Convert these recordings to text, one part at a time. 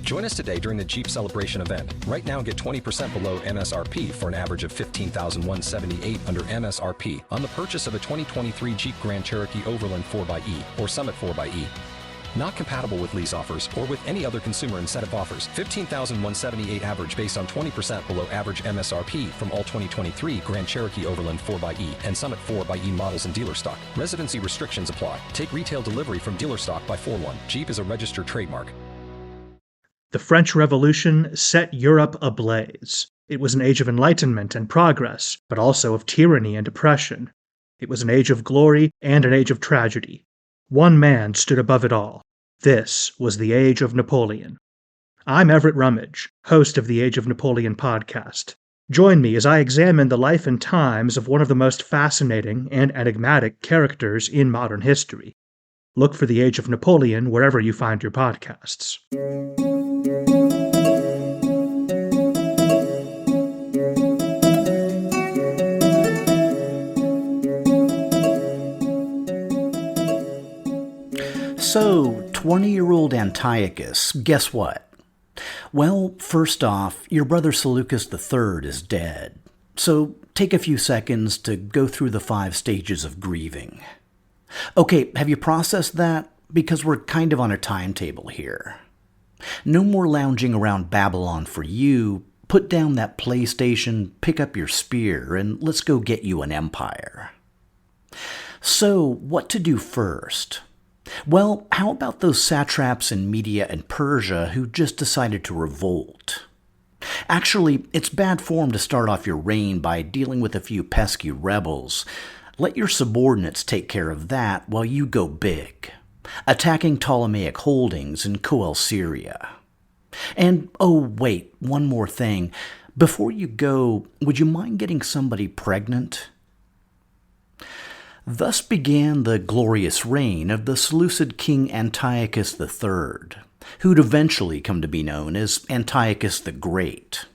Join us today during the Jeep Celebration event. Right now, get 20% below MSRP for an average of $15,178 under MSRP on the purchase of a 2023 Jeep Grand Cherokee Overland 4xE or Summit 4xE. Not compatible with lease offers or with any other consumer incentive offers. $15,178 average based on 20% below average MSRP from all 2023 Grand Cherokee Overland 4xE and Summit 4xE models in dealer stock. Residency restrictions apply. Take retail delivery from dealer stock by 4/1. Jeep is a registered trademark. The French Revolution set Europe ablaze. It was an age of enlightenment and progress, but also of tyranny and oppression. It was an age of glory and an age of tragedy. One man stood above it all. This was the Age of Napoleon. I'm Everett Rummage, host of the Age of Napoleon podcast. Join me as I examine the life and times of one of the most fascinating and enigmatic characters in modern history. Look for the Age of Napoleon wherever you find your podcasts. So, 20-year-old Antiochus, guess what? Well, first off, your brother Seleucus III is dead. So, take a few seconds to go through the 5 stages of grieving. Okay, have you processed that? Because we're kind of on a timetable here. No more lounging around Babylon for you. Put down that PlayStation, pick up your spear, and let's go get you an empire. So, what to do first? Well, how about those satraps in Media and Persia who just decided to revolt? Actually, it's bad form to start off your reign by dealing with a few pesky rebels. Let your subordinates take care of that while you go big, attacking Ptolemaic holdings in Coel Syria. And, oh wait, one more thing. Before you go, would you mind getting somebody pregnant? Thus began the glorious reign of the Seleucid king Antiochus III, who'd eventually come to be known as Antiochus the Great.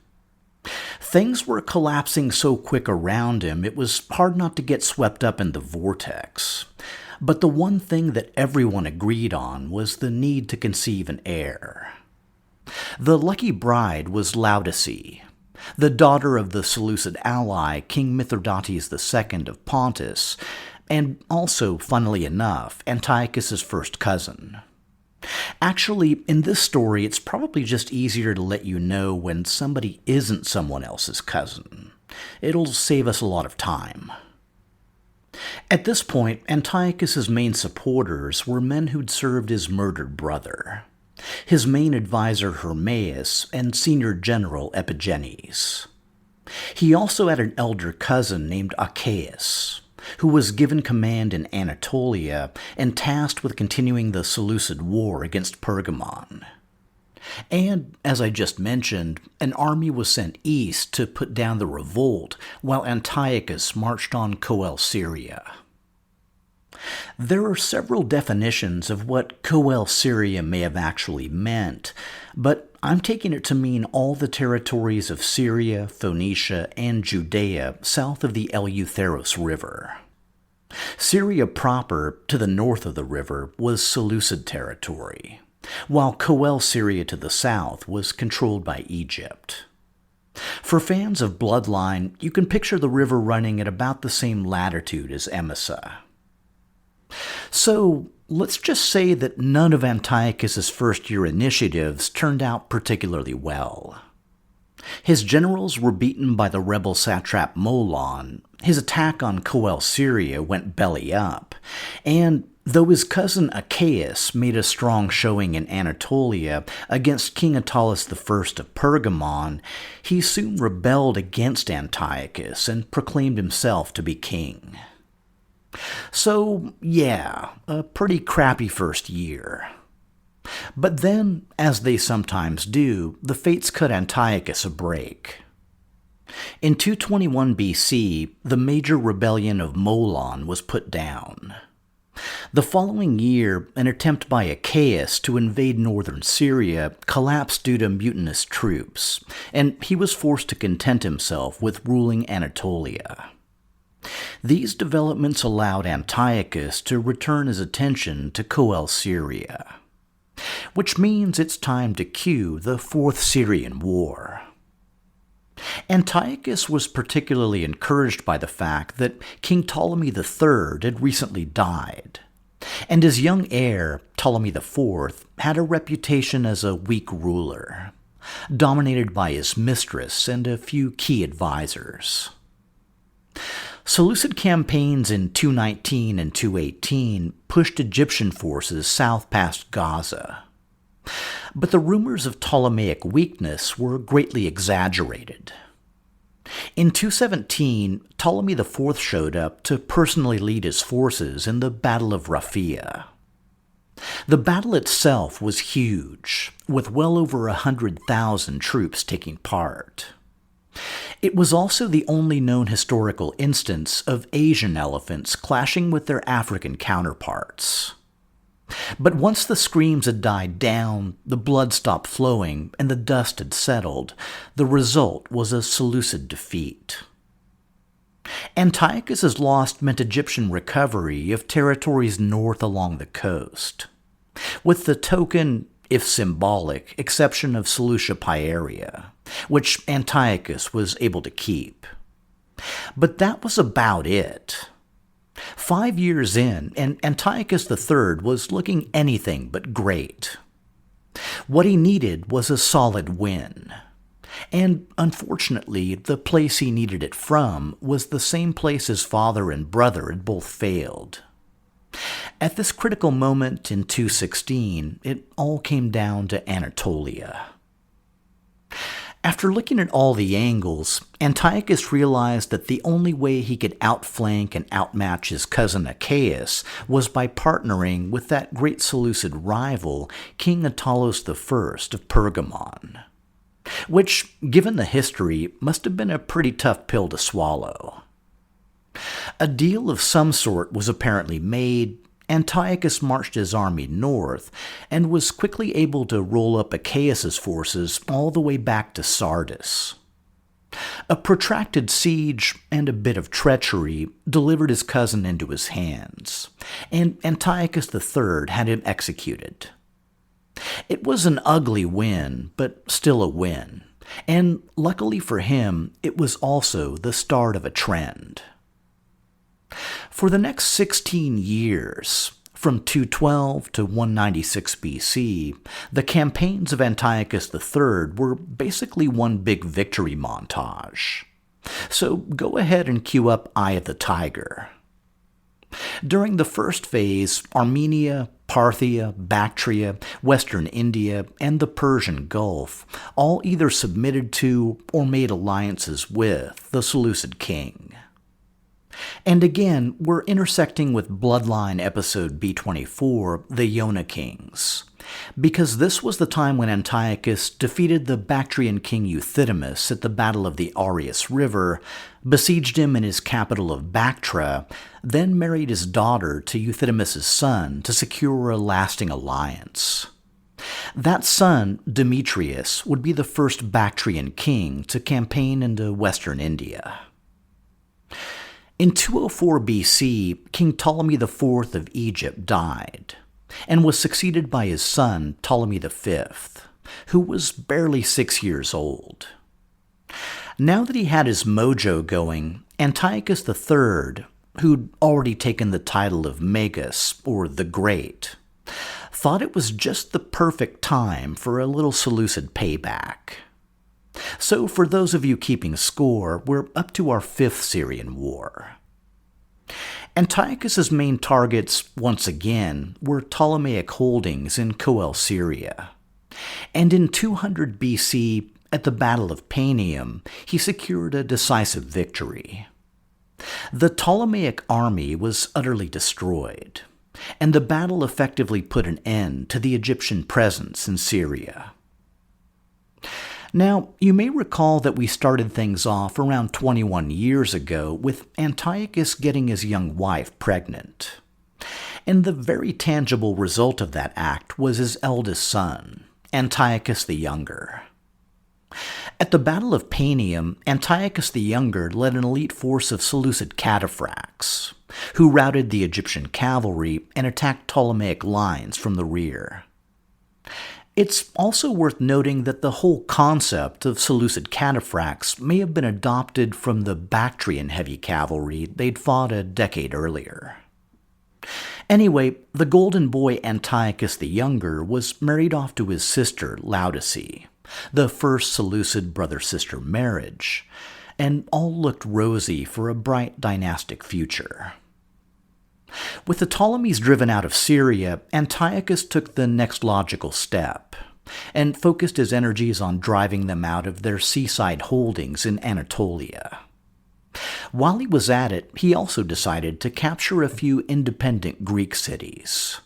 Things were collapsing so quick around him, it was hard not to get swept up in the vortex. But the one thing that everyone agreed on was the need to conceive an heir. The lucky bride was Laodice, the daughter of the Seleucid ally King Mithridates II of Pontus, and also, funnily enough, Antiochus's first cousin. Actually, in this story, it's probably just easier to let you know when somebody isn't someone else's cousin. It'll save us a lot of time. At this point, Antiochus's main supporters were men who'd served his murdered brother, his main advisor Hermaeus, and senior general Epigenes. He also had an elder cousin named Achaeus, who was given command in Anatolia and tasked with continuing the Seleucid War against Pergamon. And, as I just mentioned, an army was sent east to put down the revolt while Antiochus marched on Coel Syria. There are several definitions of what Coel Syria may have actually meant, but I'm taking it to mean all the territories of Syria, Phoenicia, and Judea south of the Eleutherus River. Syria proper, to the north of the river, was Seleucid territory, while Coel Syria to the south was controlled by Egypt. For fans of Bloodline, you can picture the river running at about the same latitude as Emesa. So, let's just say that none of Antiochus's first-year initiatives turned out particularly well. His generals were beaten by the rebel satrap Molon, his attack on Coel Syria went belly up, and though his cousin Achaeus made a strong showing in Anatolia against King Attalus I of Pergamon, he soon rebelled against Antiochus and proclaimed himself to be king. So, yeah, a pretty crappy first year. But then, as they sometimes do, the fates cut Antiochus a break. In 221 BC, the major rebellion of Molon was put down. The following year, an attempt by Achaeus to invade northern Syria collapsed due to mutinous troops, and he was forced to content himself with ruling Anatolia. These developments allowed Antiochus to return his attention to Coel Syria. which means it's time to cue the Fourth Syrian War. Antiochus was particularly encouraged by the fact that King Ptolemy III had recently died, and his young heir, Ptolemy IV, had a reputation as a weak ruler, dominated by his mistress and a few key advisors. Seleucid campaigns in 219 and 218 pushed Egyptian forces south past Gaza. But the rumors of Ptolemaic weakness were greatly exaggerated. In 217, Ptolemy IV showed up to personally lead his forces in the Battle of Raphia. The battle itself was huge, with well over 100,000 troops taking part. It was also the only known historical instance of Asian elephants clashing with their African counterparts. But once the screams had died down, the blood stopped flowing, and the dust had settled, the result was a Seleucid defeat. Antiochus's loss meant Egyptian recovery of territories north along the coast, with the token, if symbolic, exception of Seleucia Pieria, which Antiochus was able to keep. But that was about it. 5 years in, and Antiochus III was looking anything but great. What he needed was a solid win. And unfortunately, the place he needed it from was the same place his father and brother had both failed. At this critical moment in 216, it all came down to Anatolia. After looking at all the angles, Antiochus realized that the only way he could outflank and outmatch his cousin Achaeus was by partnering with that great Seleucid rival, King Antiochus I of Pergamon, which, given the history, must have been a pretty tough pill to swallow. A deal of some sort was apparently made. Antiochus marched his army north and was quickly able to roll up Achaeus' forces all the way back to Sardis. A protracted siege and a bit of treachery delivered his cousin into his hands, and Antiochus III had him executed. It was an ugly win, but still a win, and luckily for him, it was also the start of a trend. For the next 16 years, from 212 to 196 BC, the campaigns of Antiochus III were basically one big victory montage. So go ahead and cue up Eye of the Tiger. During the first phase, Armenia, Parthia, Bactria, Western India, and the Persian Gulf all either submitted to or made alliances with the Seleucid king. And again, we're intersecting with Bloodline episode B24, the Iona Kings, because this was the time when Antiochus defeated the Bactrian king Euthydemus at the Battle of the Arius River, besieged him in his capital of Bactra, then married his daughter to Euthydemus' son to secure a lasting alliance. That son, Demetrius, would be the first Bactrian king to campaign into Western India. In 204 BC, King Ptolemy IV of Egypt died, and was succeeded by his son Ptolemy V, who was barely 6 years old. Now that he had his mojo going, Antiochus III, who'd already taken the title of Magus, or the Great, thought it was just the perfect time for a little Seleucid payback. So for those of you keeping score, we're up to our Fifth Syrian War. Antiochus's main targets, once again, were Ptolemaic holdings in Coel Syria. And in 200 BC, at the Battle of Panium, he secured a decisive victory. The Ptolemaic army was utterly destroyed, and the battle effectively put an end to the Egyptian presence in Syria. Now, you may recall that we started things off around 21 years ago with Antiochus getting his young wife pregnant. And the very tangible result of that act was his eldest son, Antiochus the Younger. At the Battle of Panium, Antiochus the Younger led an elite force of Seleucid cataphracts, who routed the Egyptian cavalry and attacked Ptolemaic lines from the rear. It's also worth noting that the whole concept of Seleucid cataphracts may have been adopted from the Bactrian heavy cavalry they'd fought a decade earlier. Anyway, the golden boy Antiochus the Younger was married off to his sister Laodice, the first Seleucid brother-sister marriage, and all looked rosy for a bright dynastic future. With the Ptolemies driven out of Syria, Antiochus took the next logical step and focused his energies on driving them out of their seaside holdings in Anatolia. While he was at it, he also decided to capture a few independent Greek cities.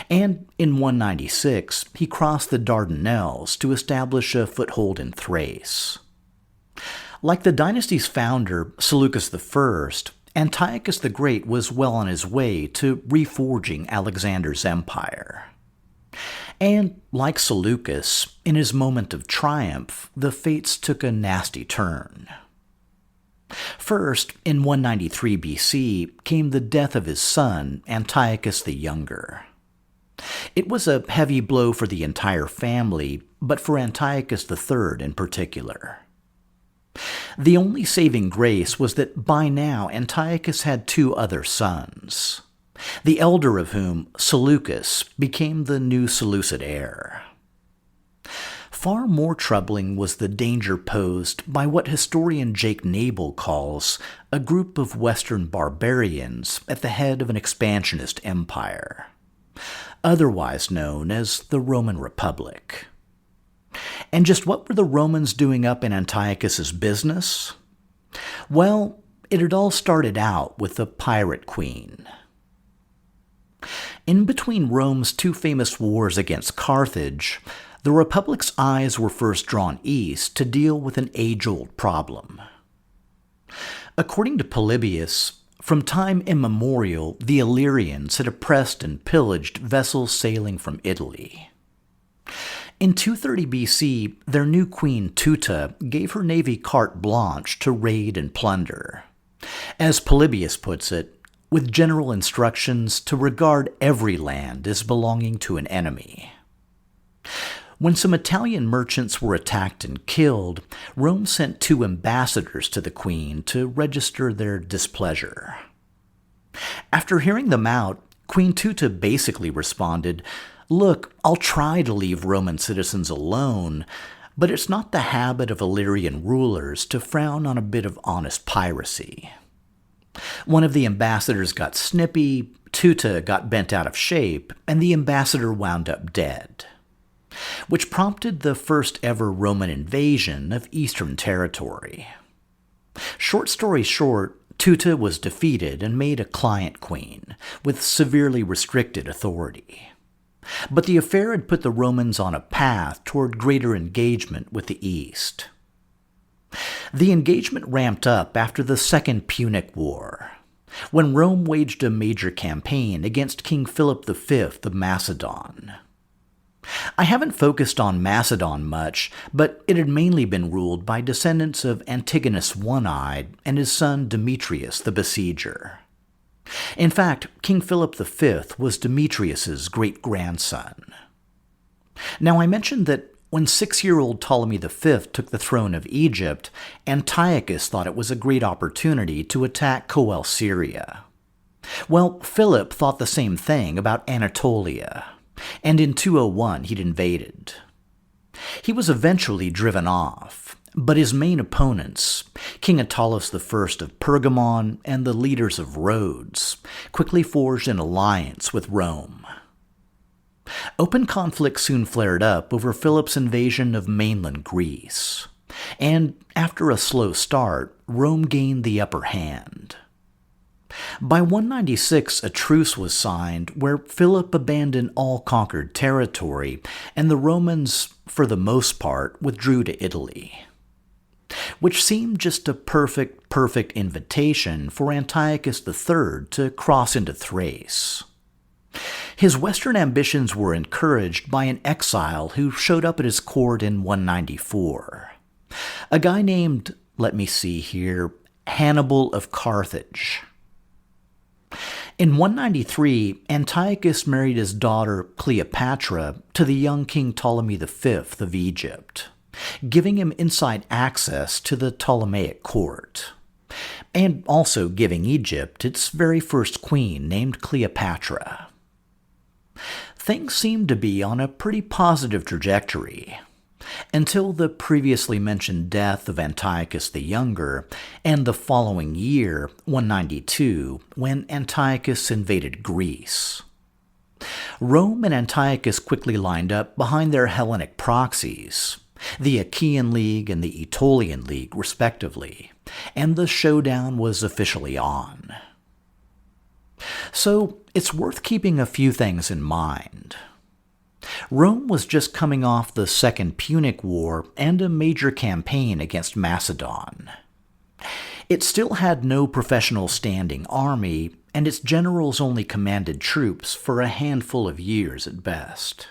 And in 196, he crossed the Dardanelles to establish a foothold in Thrace. Like the dynasty's founder, Seleucus I, Antiochus the Great was well on his way to reforging Alexander's empire. And like Seleucus, in his moment of triumph, the fates took a nasty turn. First, in 193 BC, came the death of his son, Antiochus the Younger. It was a heavy blow for the entire family, but for Antiochus III in particular. The only saving grace was that by now Antiochus had two other sons, the elder of whom, Seleucus, became the new Seleucid heir. Far more troubling was the danger posed by what historian Jake Nabel calls a group of Western barbarians at the head of an expansionist empire, otherwise known as the Roman Republic. And just what were the Romans doing up in Antiochus's business? Well, it had all started out with a pirate queen. In between Rome's two famous wars against Carthage, the Republic's eyes were first drawn east to deal with an age-old problem. According to Polybius, from time immemorial, the Illyrians had oppressed and pillaged vessels sailing from Italy. In 230 BC, their new queen Tuta gave her navy carte blanche to raid and plunder. As Polybius puts it, with general instructions to regard every land as belonging to an enemy. When some Italian merchants were attacked and killed, Rome sent 2 ambassadors to the queen to register their displeasure. After hearing them out, Queen Tuta basically responded, "Look, I'll try to leave Roman citizens alone, but it's not the habit of Illyrian rulers to frown on a bit of honest piracy." One of the ambassadors got snippy, Tuta got bent out of shape, and the ambassador wound up dead, which prompted the first ever Roman invasion of Eastern territory. Short story short, Tuta was defeated and made a client queen, with severely restricted authority. But the affair had put the Romans on a path toward greater engagement with the East. The engagement ramped up after the Second Punic War, when Rome waged a major campaign against King Philip V of Macedon. I haven't focused on Macedon much, but it had mainly been ruled by descendants of Antigonus One-Eyed and his son Demetrius the Besieger. In fact, King Philip V was Demetrius's great-grandson. Now, I mentioned that when 6-year-old Ptolemy V took the throne of Egypt, Antiochus thought it was a great opportunity to attack Coel Syria. Well, Philip thought the same thing about Anatolia, and in 201 he'd invaded. He was eventually driven off, but his main opponents, King Antiochus I of Pergamon and the leaders of Rhodes, quickly forged an alliance with Rome. Open conflict soon flared up over Philip's invasion of mainland Greece, and after a slow start, Rome gained the upper hand. By 196, a truce was signed where Philip abandoned all conquered territory, and the Romans, for the most part, withdrew to Italy, which seemed just a perfect invitation for Antiochus III to cross into Thrace. His western ambitions were encouraged by an exile who showed up at his court in 194. A guy named, let me see here, Hannibal of Carthage. In 193, Antiochus married his daughter Cleopatra to the young King Ptolemy V of Egypt, giving him inside access to the Ptolemaic court, and also giving Egypt its very first queen named Cleopatra. Things seemed to be on a pretty positive trajectory, until the previously mentioned death of Antiochus the Younger, and the following year, 192, when Antiochus invaded Greece. Rome and Antiochus quickly lined up behind their Hellenic proxies, the Achaean League and the Aetolian League, respectively, and the showdown was officially on. So, it's worth keeping a few things in mind. Rome was just coming off the Second Punic War and a major campaign against Macedon. It still had no professional standing army, and its generals only commanded troops for a handful of years at best.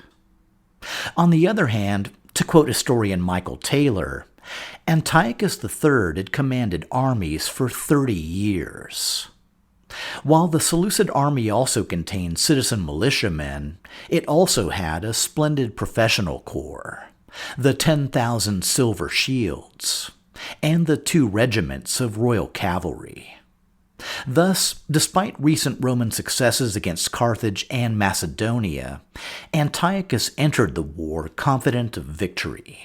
On the other hand, to quote historian Michael Taylor, Antiochus III had commanded armies for 30 years. While the Seleucid army also contained citizen militiamen, it also had a splendid professional corps, the 10,000 silver shields, and the 2 regiments of royal cavalry. Thus, despite recent Roman successes against Carthage and Macedonia, Antiochus entered the war confident of victory.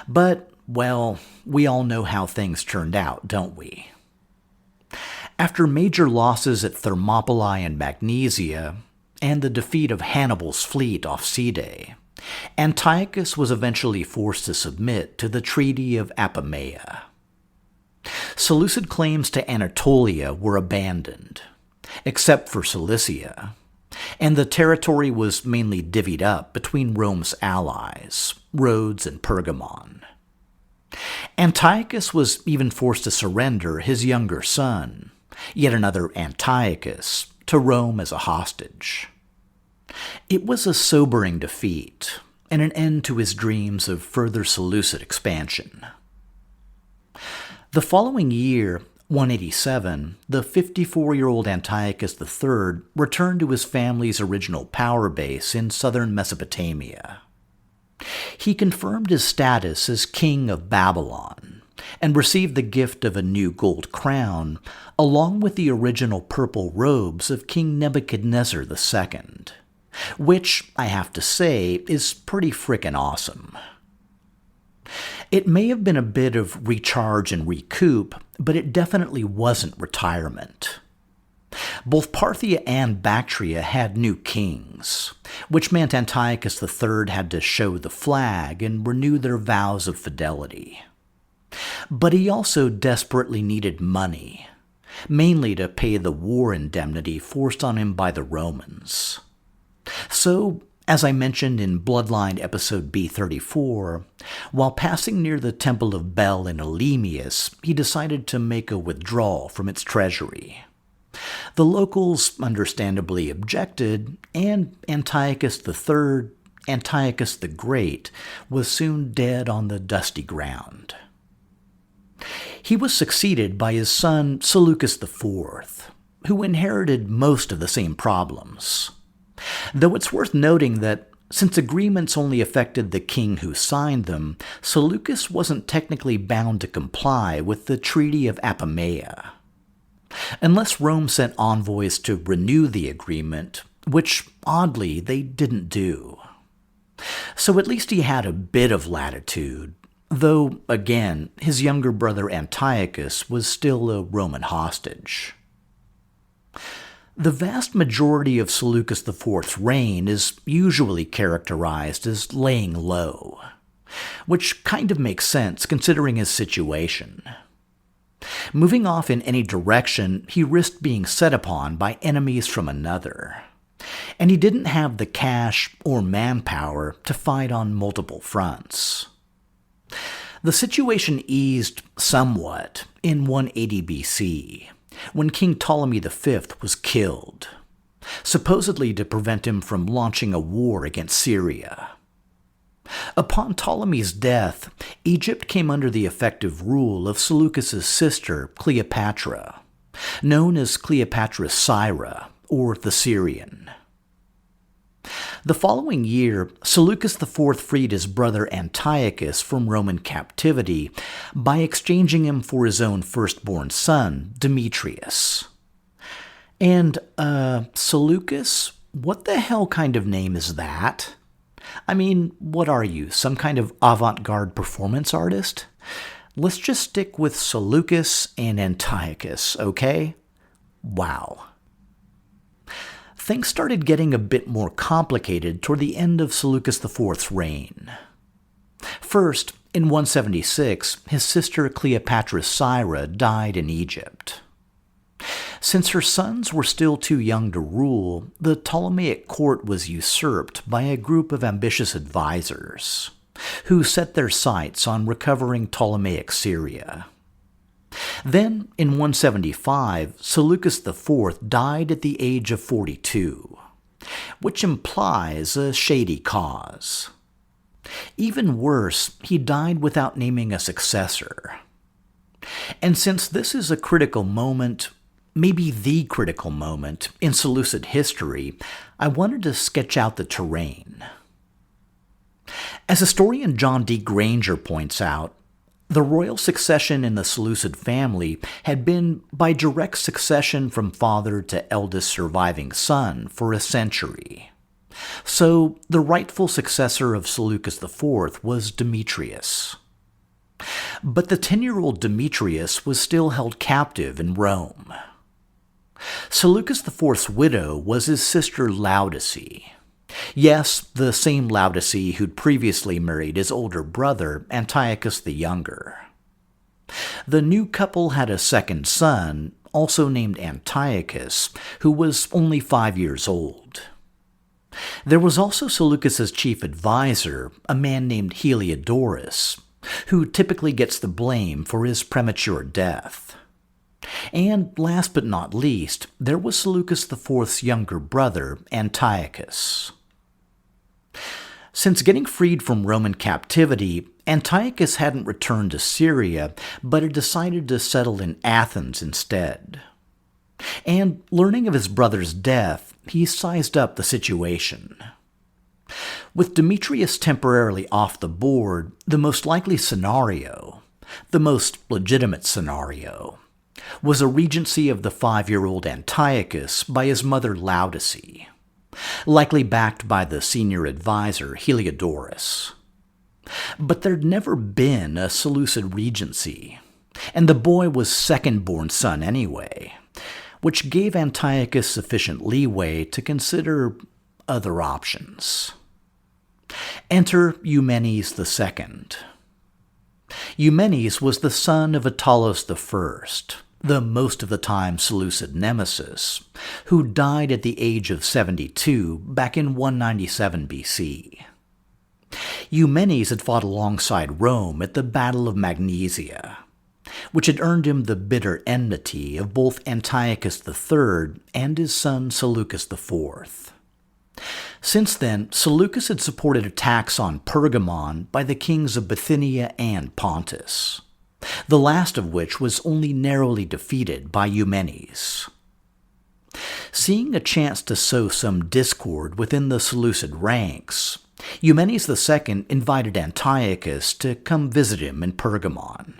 But, well, we all know how things turned out, don't we? After major losses at Thermopylae and Magnesia, and the defeat of Hannibal's fleet off Cide, Antiochus was eventually forced to submit to the Treaty of Apamea. Seleucid claims to Anatolia were abandoned, except for Cilicia, and the territory was mainly divvied up between Rome's allies, Rhodes and Pergamon. Antiochus was even forced to surrender his younger son, yet another Antiochus, to Rome as a hostage. It was a sobering defeat, and an end to his dreams of further Seleucid expansion. The following year, 187, the 54-year-old Antiochus III returned to his family's original power base in southern Mesopotamia. He confirmed his status as king of Babylon, and received the gift of a new gold crown, along with the original purple robes of King Nebuchadnezzar II, which, I have to say, is pretty frickin' awesome. It may have been a bit of recharge and recoup, but it definitely wasn't retirement. Both Parthia and Bactria had new kings, which meant Antiochus III had to show the flag and renew their vows of fidelity. But he also desperately needed money, mainly to pay the war indemnity forced on him by the Romans. So, as I mentioned in Bloodline episode B34, while passing near the Temple of Bel in Elemius, he decided to make a withdrawal from its treasury. The locals understandably objected, and Antiochus III, Antiochus the Great, was soon dead on the dusty ground. He was succeeded by his son Seleucus IV, who inherited most of the same problems. Though it's worth noting that, since agreements only affected the king who signed them, Seleucus wasn't technically bound to comply with the Treaty of Apamea, unless Rome sent envoys to renew the agreement, which, oddly, they didn't do. So at least he had a bit of latitude, though, again, his younger brother Antiochus was still a Roman hostage. The vast majority of Seleucus IV's reign is usually characterized as laying low, which kind of makes sense considering his situation. Moving off in any direction, he risked being set upon by enemies from another, and he didn't have the cash or manpower to fight on multiple fronts. The situation eased somewhat in 180 BC, when King Ptolemy V was killed, supposedly to prevent him from launching a war against Syria. Upon Ptolemy's death, Egypt came under the effective rule of Seleucus's sister, Cleopatra, known as Cleopatra Syra, or the Syrian. The following year, Seleucus IV freed his brother Antiochus from Roman captivity by exchanging him for his own firstborn son, Demetrius. And, Seleucus? What the hell kind of name is that? I mean, what are you, some kind of avant-garde performance artist? Let's just stick with Seleucus and Antiochus, okay? Wow. Things started getting a bit more complicated toward the end of Seleucus IV's reign. First, in 176, his sister Cleopatra Syra died in Egypt. Since her sons were still too young to rule, the Ptolemaic court was usurped by a group of ambitious advisors, who set their sights on recovering Ptolemaic Syria. Then, in 175, Seleucus IV died at the age of 42, which implies a shady cause. Even worse, he died without naming a successor. And since this is a critical moment, maybe the critical moment in Seleucid history, I wanted to sketch out the terrain. As historian John D. Granger points out, the royal succession in the Seleucid family had been by direct succession from father to eldest surviving son for a century. So the rightful successor of Seleucus IV was Demetrius. But the 10-year-old Demetrius was still held captive in Rome. Seleucus IV's widow was his sister Laodice. Yes, the same Laodice who'd previously married his older brother, Antiochus the Younger. The new couple had a second son, also named Antiochus, who was only 5 years old. There was also Seleucus's chief advisor, a man named Heliodorus, who typically gets the blame for his premature death. And last but not least, there was Seleucus IV's younger brother, Antiochus. Since getting freed from Roman captivity, Antiochus hadn't returned to Syria, but had decided to settle in Athens instead. And learning of his brother's death, he sized up the situation. With Demetrius temporarily off the board, the most likely scenario, the most legitimate scenario, was a regency of the 5-year-old Antiochus by his mother Laodice, likely backed by the senior advisor Heliodorus. But there'd never been a Seleucid regency, and the boy was second-born son anyway, which gave Antiochus sufficient leeway to consider other options. Enter Eumenes II. Eumenes was the son of Attalus I, the most of the time Seleucid nemesis, who died at the age of 72 back in 197 BC. Eumenes had fought alongside Rome at the Battle of Magnesia, which had earned him the bitter enmity of both Antiochus III and his son Seleucus IV. Since then, Seleucus had supported attacks on Pergamon by the kings of Bithynia and Pontus, the last of which was only narrowly defeated by Eumenes. Seeing a chance to sow some discord within the Seleucid ranks, Eumenes II invited Antiochus to come visit him in Pergamon.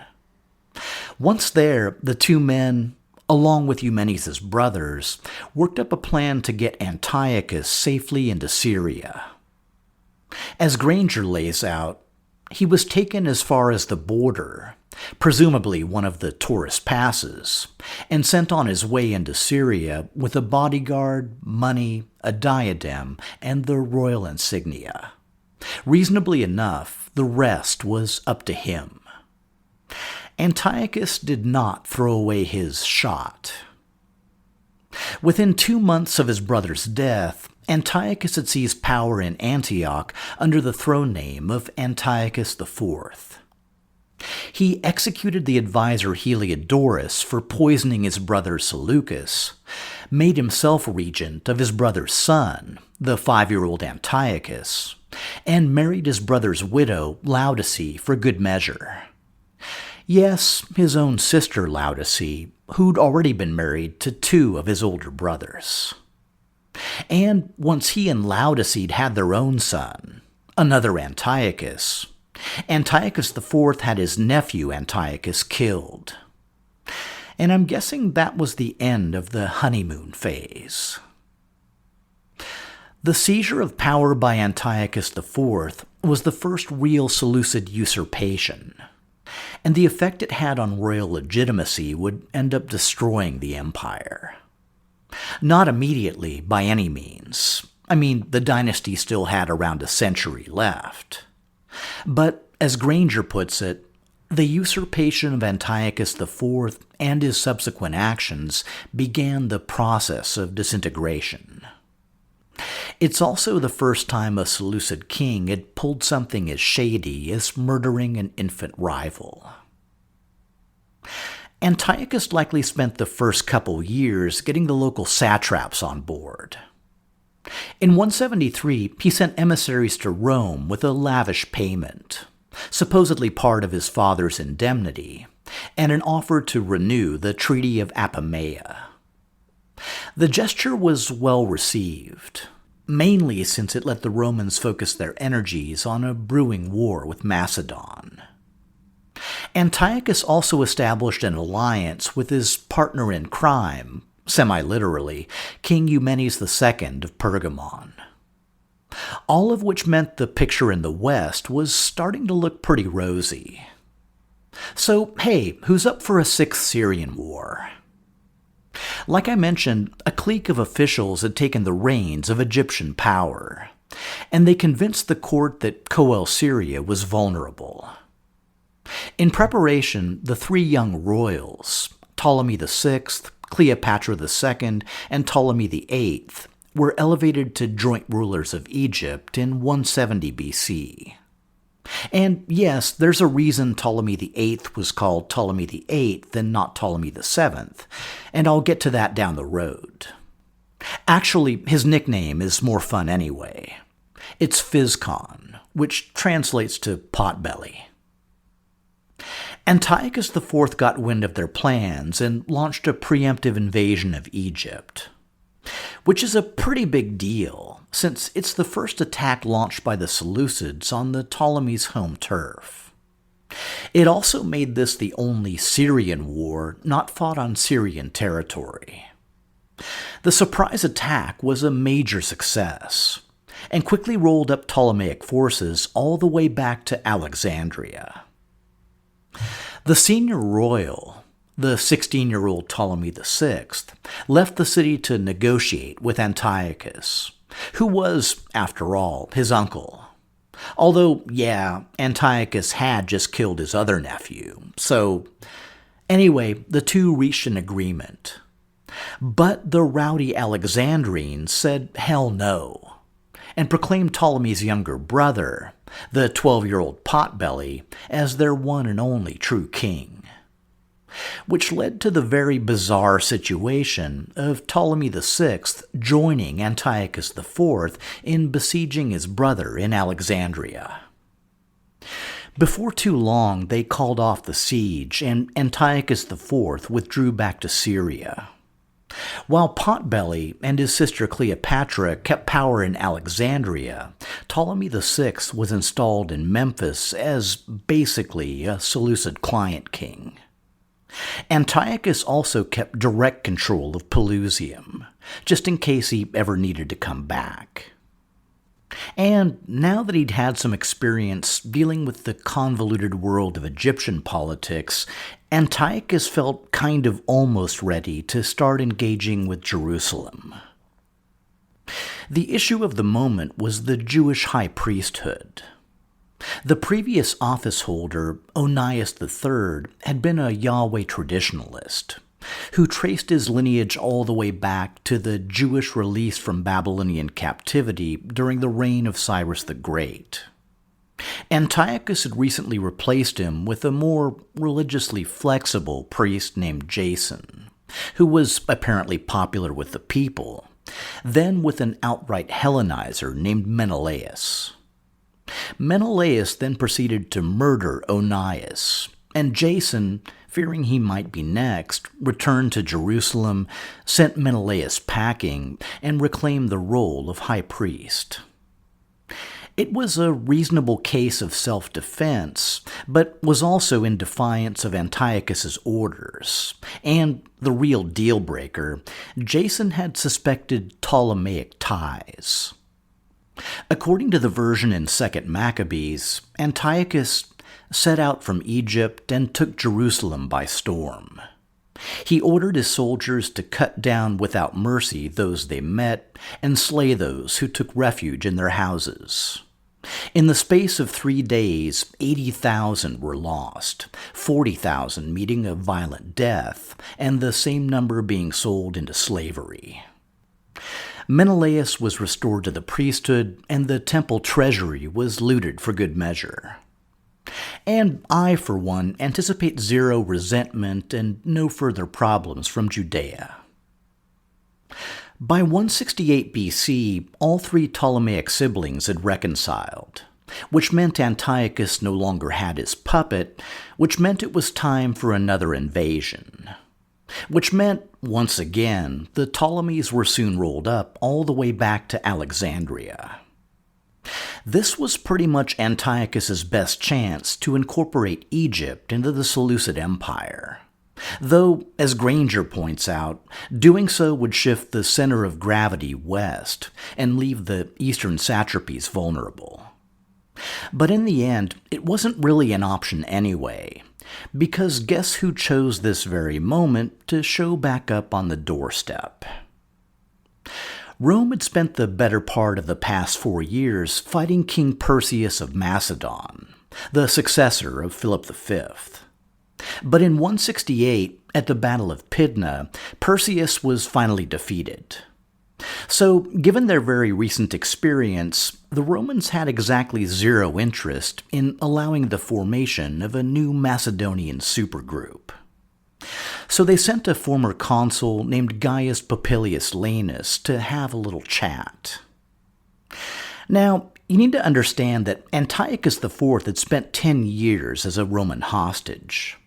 Once there, the two men, along with Eumenes' brothers, worked up a plan to get Antiochus safely into Syria. As Granger lays out, he was taken as far as the border, presumably one of the Taurus passes, and sent on his way into Syria with a bodyguard, money, a diadem, and the royal insignia. Reasonably enough, the rest was up to him. Antiochus did not throw away his shot. Within 2 months of his brother's death, Antiochus had seized power in Antioch under the throne name of Antiochus IV. He executed the advisor Heliodorus for poisoning his brother Seleucus, made himself regent of his brother's son, the 5-year-old Antiochus, and married his brother's widow, Laodice, for good measure. Yes, his own sister Laodice, who'd already been married to 2 of his older brothers. And once he and Laodice had their own son, another Antiochus, Antiochus IV had his nephew Antiochus killed. And I'm guessing that was the end of the honeymoon phase. The seizure of power by Antiochus IV was the first real Seleucid usurpation, and the effect it had on royal legitimacy would end up destroying the empire. Not immediately, by any means. I mean, the dynasty still had around a century left. But, as Granger puts it, the usurpation of Antiochus IV and his subsequent actions began the process of disintegration. It's also the first time a Seleucid king had pulled something as shady as murdering an infant rival. Antiochus likely spent the first couple years getting the local satraps on board. In 173, he sent emissaries to Rome with a lavish payment, supposedly part of his father's indemnity, and an offer to renew the Treaty of Apamea. The gesture was well received, mainly since it let the Romans focus their energies on a brewing war with Macedon. Antiochus also established an alliance with his partner in crime, semi-literally, King Eumenes II of Pergamon. All of which meant the picture in the West was starting to look pretty rosy. So, hey, who's up for a 6th Syrian war? Like I mentioned, a clique of officials had taken the reins of Egyptian power, and they convinced the court that Coel Syria was vulnerable. In preparation, the 3 young royals, Ptolemy VI, Cleopatra II, and Ptolemy VIII, were elevated to joint rulers of Egypt in 170 BC. And yes, there's a reason Ptolemy VIII was called Ptolemy VIII and not Ptolemy VII, and I'll get to that down the road. Actually, his nickname is more fun anyway. It's Physcon, which translates to potbelly. Antiochus IV got wind of their plans and launched a preemptive invasion of Egypt, which is a pretty big deal, since it's the first attack launched by the Seleucids on the Ptolemies' home turf. It also made this the only Syrian war not fought on Syrian territory. The surprise attack was a major success, and quickly rolled up Ptolemaic forces all the way back to Alexandria. The senior royal, the 16-year-old Ptolemy VI, left the city to negotiate with Antiochus, who was, after all, his uncle. Although, yeah, Antiochus had just killed his other nephew, so anyway, the two reached an agreement. But the rowdy Alexandrines said hell no, and proclaimed Ptolemy's younger brother, the 12-year-old Potbelly, as their one and only true king. Which led to the very bizarre situation of Ptolemy VI joining Antiochus IV in besieging his brother in Alexandria. Before too long, they called off the siege, and Antiochus IV withdrew back to Syria. While Potbelly and his sister Cleopatra kept power in Alexandria, Ptolemy VI was installed in Memphis as basically a Seleucid client king. Antiochus also kept direct control of Pelusium, just in case he ever needed to come back. And now that he'd had some experience dealing with the convoluted world of Egyptian politics, Antiochus felt kind of almost ready to start engaging with Jerusalem. The issue of the moment was the Jewish high priesthood. The previous office holder, Onias III, had been a Yahweh traditionalist, who traced his lineage all the way back to the Jewish release from Babylonian captivity during the reign of Cyrus the Great. Antiochus had recently replaced him with a more religiously flexible priest named Jason, who was apparently popular with the people, then with an outright Hellenizer named Menelaus. Menelaus then proceeded to murder Onias, and Jason, fearing he might be next, returned to Jerusalem, sent Menelaus packing, and reclaimed the role of high priest. It was a reasonable case of self-defense, but was also in defiance of Antiochus's orders. And the real deal-breaker, Jason had suspected Ptolemaic ties. According to the version in 2nd Maccabees, Antiochus set out from Egypt and took Jerusalem by storm. He ordered his soldiers to cut down without mercy those they met and slay those who took refuge in their houses. In the space of 3 days, 80,000 were lost, 40,000 meeting a violent death, and the same number being sold into slavery. Menelaus was restored to the priesthood, and the temple treasury was looted for good measure. And I, for one, anticipate zero resentment and no further problems from Judea. By 168 BC, all 3 Ptolemaic siblings had reconciled, which meant Antiochus no longer had his puppet, which meant it was time for another invasion. Which meant, once again, the Ptolemies were soon rolled up all the way back to Alexandria. This was pretty much Antiochus's best chance to incorporate Egypt into the Seleucid Empire. Though, as Granger points out, doing so would shift the center of gravity west and leave the eastern satrapies vulnerable. But in the end, it wasn't really an option anyway, because guess who chose this very moment to show back up on the doorstep? Rome had spent the better part of the past 4 years fighting King Perseus of Macedon, the successor of Philip V. But in 168, at the Battle of Pydna, Perseus was finally defeated. So, given their very recent experience, the Romans had exactly zero interest in allowing the formation of a new Macedonian supergroup. So they sent a former consul named Gaius Popilius Laenas to have a little chat. Now, you need to understand that Antiochus IV had spent 10 years as a Roman hostage.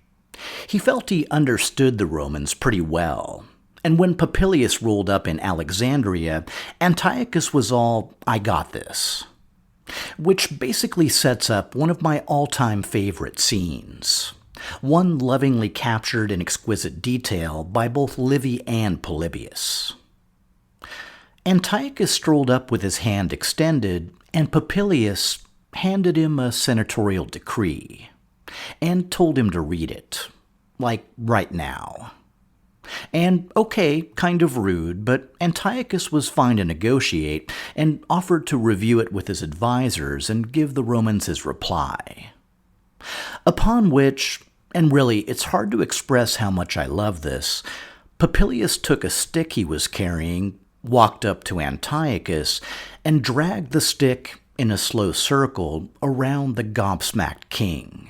He felt he understood the Romans pretty well, and when Popilius rolled up in Alexandria, Antiochus was all, "I got this." Which basically sets up one of my all-time favorite scenes. One lovingly captured in exquisite detail by both Livy and Polybius. Antiochus strolled up with his hand extended, and Popilius handed him a senatorial decree, and told him to read it, like right now. And okay, kind of rude, but Antiochus was fine to negotiate and offered to review it with his advisors and give the Romans his reply. Upon which, and really it's hard to express how much I love this, Popilius took a stick he was carrying, walked up to Antiochus, and dragged the stick in a slow circle around the gobsmacked king.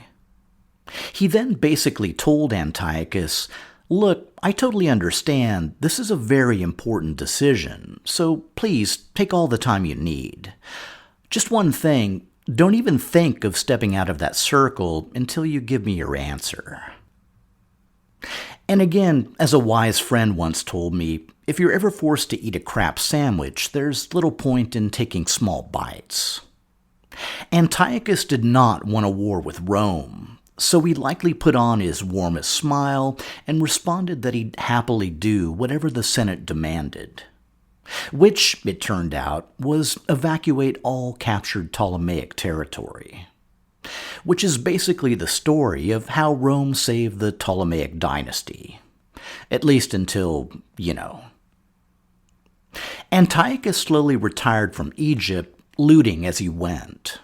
He then basically told Antiochus, "Look, I totally understand this is a very important decision, so please take all the time you need. Just one thing, don't even think of stepping out of that circle until you give me your answer." And again, as a wise friend once told me, if you're ever forced to eat a crap sandwich, there's little point in taking small bites. Antiochus did not want a war with Rome, so he likely put on his warmest smile and responded that he'd happily do whatever the Senate demanded. Which, it turned out, was evacuate all captured Ptolemaic territory. Which is basically the story of how Rome saved the Ptolemaic dynasty. At least until, Antiochus slowly retired from Egypt, looting as he went.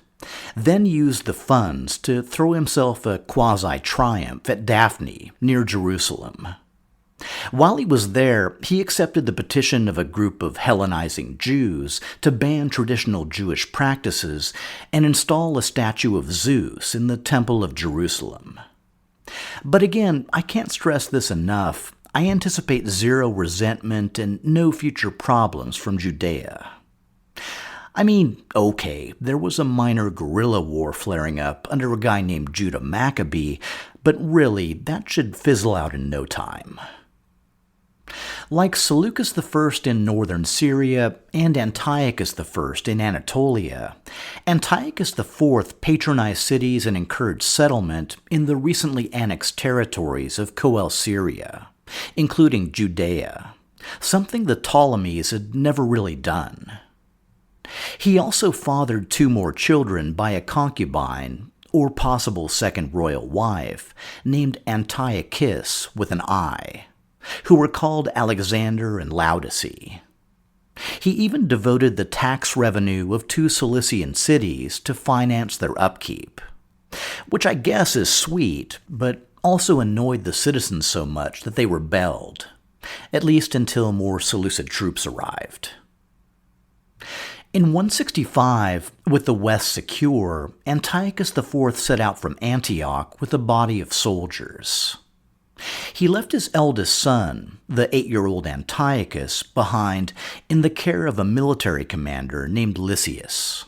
Then used the funds to throw himself a quasi-triumph at Daphne, near Jerusalem. While he was there, he accepted the petition of a group of Hellenizing Jews to ban traditional Jewish practices and install a statue of Zeus in the Temple of Jerusalem. But again, I can't stress this enough, I anticipate zero resentment and no future problems from Judea. I mean, okay, there was a minor guerrilla war flaring up under a guy named Judah Maccabee, but really, that should fizzle out in no time. Like Seleucus I in northern Syria and Antiochus I in Anatolia, Antiochus IV patronized cities and encouraged settlement in the recently annexed territories of Coel Syria, including Judea, something the Ptolemies had never really done. He also fathered 2 more children by a concubine, or possible second royal wife, named Antiochus with an I, who were called Alexander and Laodice. He even devoted the tax revenue of 2 Cilician cities to finance their upkeep, which I guess is sweet, but also annoyed the citizens so much that they rebelled, at least until more Seleucid troops arrived. In 165, with the west secure, Antiochus IV set out from Antioch with a body of soldiers. He left his eldest son, the 8-year-old Antiochus, behind in the care of a military commander named Lysias.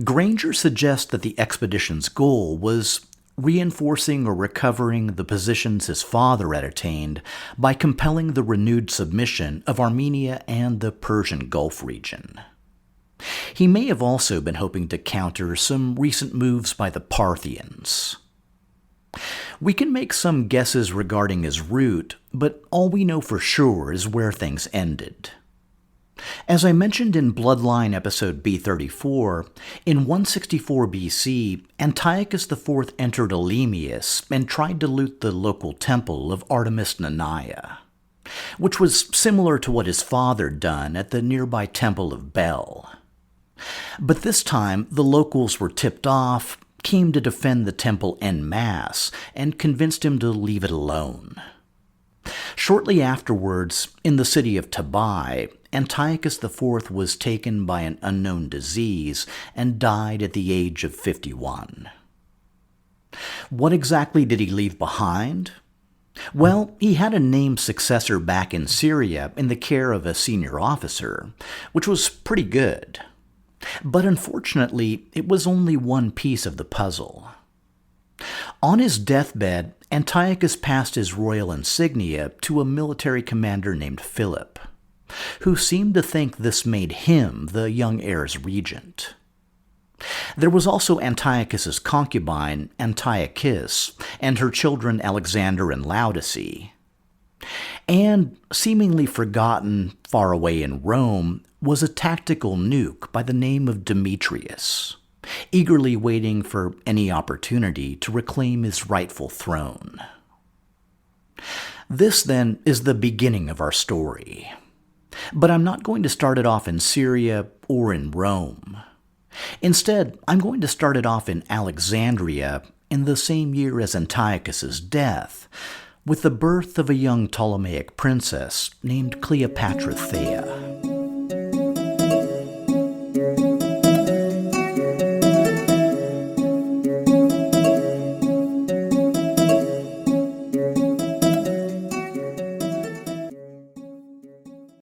Granger suggests that the expedition's goal was reinforcing or recovering the positions his father had attained by compelling the renewed submission of Armenia and the Persian Gulf region. He may have also been hoping to counter some recent moves by the Parthians. We can make some guesses regarding his route, but all we know for sure is where things ended. As I mentioned in Bloodline episode B34, in 164 BC, Antiochus IV entered Elemius and tried to loot the local temple of Artemis Nanaia, which was similar to what his father had done at the nearby temple of Bel. But this time, the locals were tipped off, came to defend the temple en masse, and convinced him to leave it alone. Shortly afterwards, in the city of Tabai, Antiochus IV was taken by an unknown disease and died at the age of 51. What exactly did he leave behind? Well, he had a named successor back in Syria in the care of a senior officer, which was pretty good. But unfortunately, it was only one piece of the puzzle. On his deathbed, Antiochus passed his royal insignia to a military commander named Philip, who seemed to think this made him the young heir's regent. There was also Antiochus's concubine, Antiochus, and her children Alexander and Laodice. And, seemingly forgotten far away in Rome, was a tactical nuke by the name of Demetrius, eagerly waiting for any opportunity to reclaim his rightful throne. This, then, is the beginning of our story. But I'm not going to start it off in Syria or in Rome. Instead, I'm going to start it off in Alexandria in the same year as Antiochus's death, with the birth of a young Ptolemaic princess named Cleopatra Thea.